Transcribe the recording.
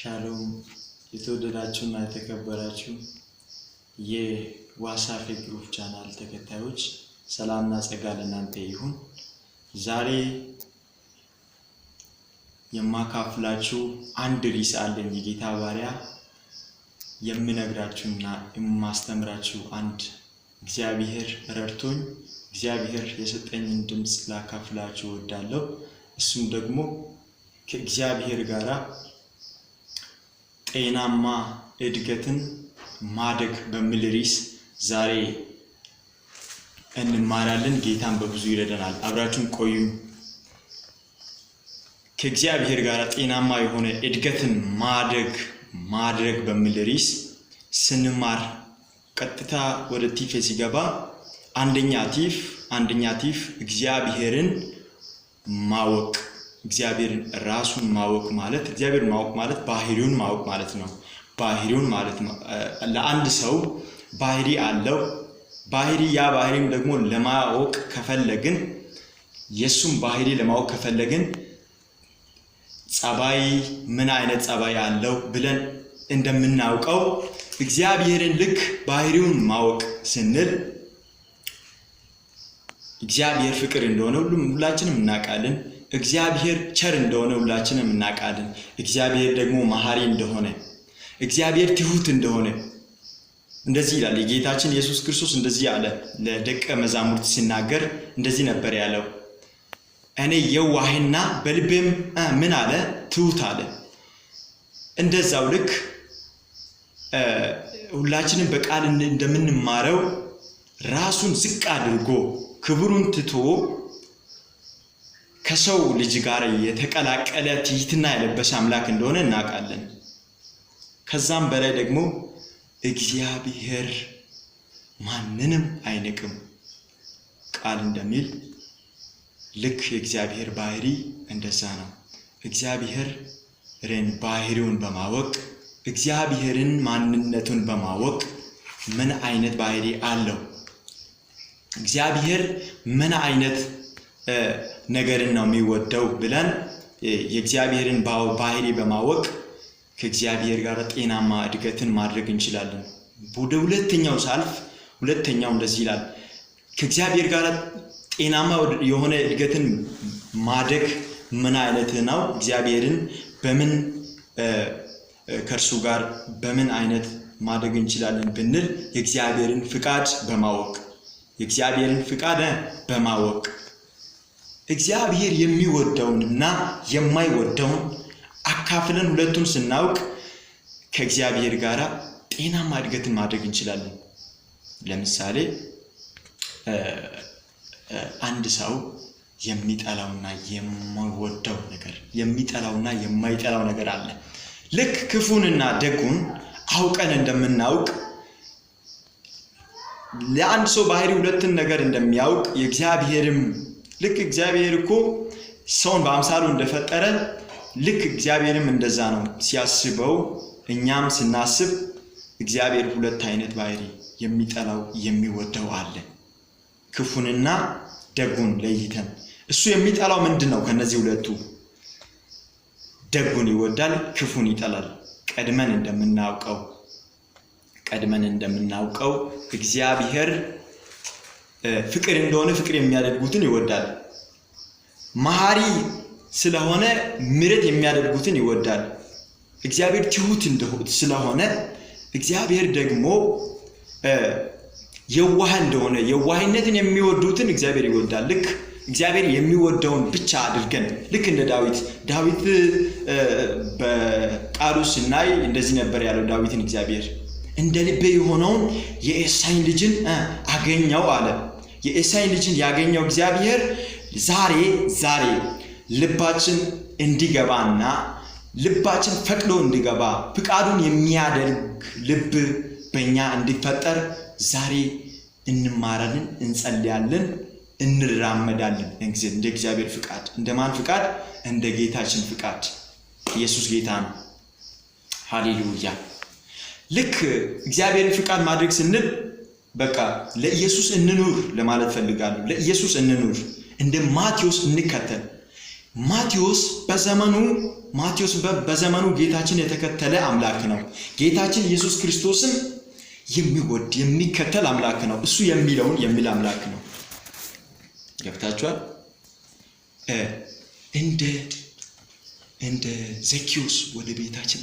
ሻሎም የተወደዳችሁና የተከበራችሁ የዋሳፌ ግሩፕ ቻናል ተከታዮች ሰላምና ጸጋ ለእናንተ ይሁን። ዛሬ የማካፍላችሁ አንድ ርዕስ አለኝ። የጌታ ባሪያ የምነግራችሁና የማስተምራችሁ አንድ እግዚአብሔር ረድቶኝ እግዚአብሔር የሰጠኝን ድምጽ ላካፍላችሁ እወዳለሁ። እሱም ደግሞ ከእግዚአብሔር ጋራ ጤናማ እድገትን ማደግ በሚል ርዕስ ዛሬ እንማራለን። ጌታን በብዙ ይረዳናል። አብራችሁን ቆዩ። ከእግዚአብሔር ጋር ጤናማ የሆነ እድገትን ማድረግ በሚል ርዕስ ስንማር ቀጥታ ወደ ቲፍ ሲገባ አንደኛ ቲፍ እግዚአብሔርን ማወቅ፣ እግዚአብሔርን ራሱን ማወቅ ማለት እግዚአብሔርን ማወቅ ማለት ባህሪውን ማወቅ ማለት ነው። ባህሪውን ማለት ነው። ለአንድ ሰው ባህሪ አለው። ያ ባህሪም ደግሞ ለማወቅ ከፈለግን የሱም ባህሪ ለማወቅ ከፈለግን ጸባይ ምን አይነት ጸባይ አለው ብለን እንደምናውቀው እግዚአብሔርን ልክ ባህሪውን ማወቅ ስንል እግዚአብሔር ፍቅር እንደሆነ ሁላችንም እናውቃለን። እግዚአብሔር ቸር እንደሆነ ሁላችንም እናውቃለን። እግዚአብሔር ደግሞ መሐሪ እንደሆነ፣ እግዚአብሔር ትሁት እንደሆነ እንደዚህ ይላል። የጌታችን ኢየሱስ ክርስቶስ እንደዚህ አለ። ለደቀ መዛሙርት ሲናገር እንደዚህ ነበር ያለው፣ እኔ የዋህና በልቤም ምን አለ ትሁት አለ። እንደዛው ልክ ሁላችንም በቃል እንደምንማረው ራሱን ዝቅ አድርጎ ክብሩን ትቶ ከሰው ልጅ ጋር የተቀላቀለ ትህትና የለበሰ አምላክ እንደሆነ እናውቃለን። ከዛም በላይ ደግሞ እግዚአብሔር ማንንም አይንቅም ቃል እንደሚል ልክ የእግዚአብሔር ባህሪ እንደዛ ነው። እግዚአብሔርን ባህሪውን በማወቅ እግዚአብሔርን ማንነቱን በማወቅ ምን አይነት ባህሪ አለው፣ እግዚአብሔር ምን አይነት ነገርን ነው የሚወደው ብለን የእግዚአብሔርን ባህሪ በማወቅ ከእግዚአብሔር ጋር ጤናማ እድገትን ማድረግ እንችላለን። ወደ ሁለተኛው እንደዚህ ይላል። ከእግዚአብሔር ጋር ጤናማ የሆነ እድገትን ማደግ ምን አይነት ነው? እግዚአብሔርን በምን ከእርሱ ጋር በምን አይነት ማደግ እንችላለን ብንል የእግዚአብሔርን ፍቃድ በማወቅ እግዚአብሔር የሚወደውንና የማይወደውን አካፍለን ሁለቱን ስናውቅ ከእግዚአብሔር ጋር ጤናማ እድገትን ማድረግ እንችላለን። ለምሳሌ አንድ ሰው የሚጠላውና የማይጠላው ነገር አለ። ልክ ክፉንና ደጉን አውቀን እንደምናውቅ ለአንድ ሰው ባህሪ ሁለትን ነገር እንደሚያውቅ የእግዚአብሔርም ልክ እግዚአብሔር እኮ ሰውን በአምሳሉ እንደፈጠረ ልክ እግዚአብሔርም እንደዛ ነው ሲያስበው። እኛም ስናስብ እግዚአብሔር ሁለት አይነት ባህሪ የሚጠላው የሚወደው አለ። ክፉንና ደጉን ለይተን እሱ የሚጠላው ምንድን ነው? ከነዚህ ሁለቱ ደጉን ይወዳል፣ ክፉን ይጠላል። ቀድመን እንደምናውቀው እግዚአብሔር ፍቅር እንደሆነ ፍቅር የሚያደርጉትን ይወዳል። መሐሪ ስለሆነ ምሕረት የሚያደርጉትን ይወዳል። እግዚአብሔር ትሁት ስለሆነ እግዚአብሔር ደግሞ የዋህ እንደሆነ የዋህነትን የሚወዱትን እግዚአብሔር ይወዳል። ልክ እግዚአብሔር የሚወደውን ብቻ አድርገን ልክ እንደ ዳዊት በቃሉ ስናይ እንደዚህ ነበር ያለው። ዳዊትን እግዚአብሔር እንደ ልቤ የሆነውን የኤሳይን ልጅን አገኘው አለ። የኤሳይን ልጅን ያገኘው እግዚአብሔር ዛሬ ልባችን እንዲገባና ልባችን ፈቅዶ እንዲገባ ፍቃዱን የሚያደርግ ልብ በእኛ እንዲፈጠር ዛሬ እንማራለን፣ እንጸልያለን፣ እንራመዳለን። እንደ እግዚአብሔር ፍቃድ። እንደማን ፍቃድ? እንደ ጌታችን ፍቃድ። ኢየሱስ ጌታ ነው። ሃሌሉያ። ልክ እግዚአብሔርን ፍቃድ ማድረግ ስንል በቃ ለኢየሱስ እንኑር ለማለት ፈልጋለሁ። ለኢየሱስ እንኑር፣ እንደ ማቴዎስ እንከተል። ማቴዎስ በዘመኑ ጌታችን የተከተለ አምላክ ነው። ጌታችን ኢየሱስ ክርስቶስን የሚወድ የሚከተል አምላክ ነው። እሱ የሚለውን የሚል አምላክ ነው። ገብታችኋል? እንደ ዘኪዮስ ወደ ቤታችን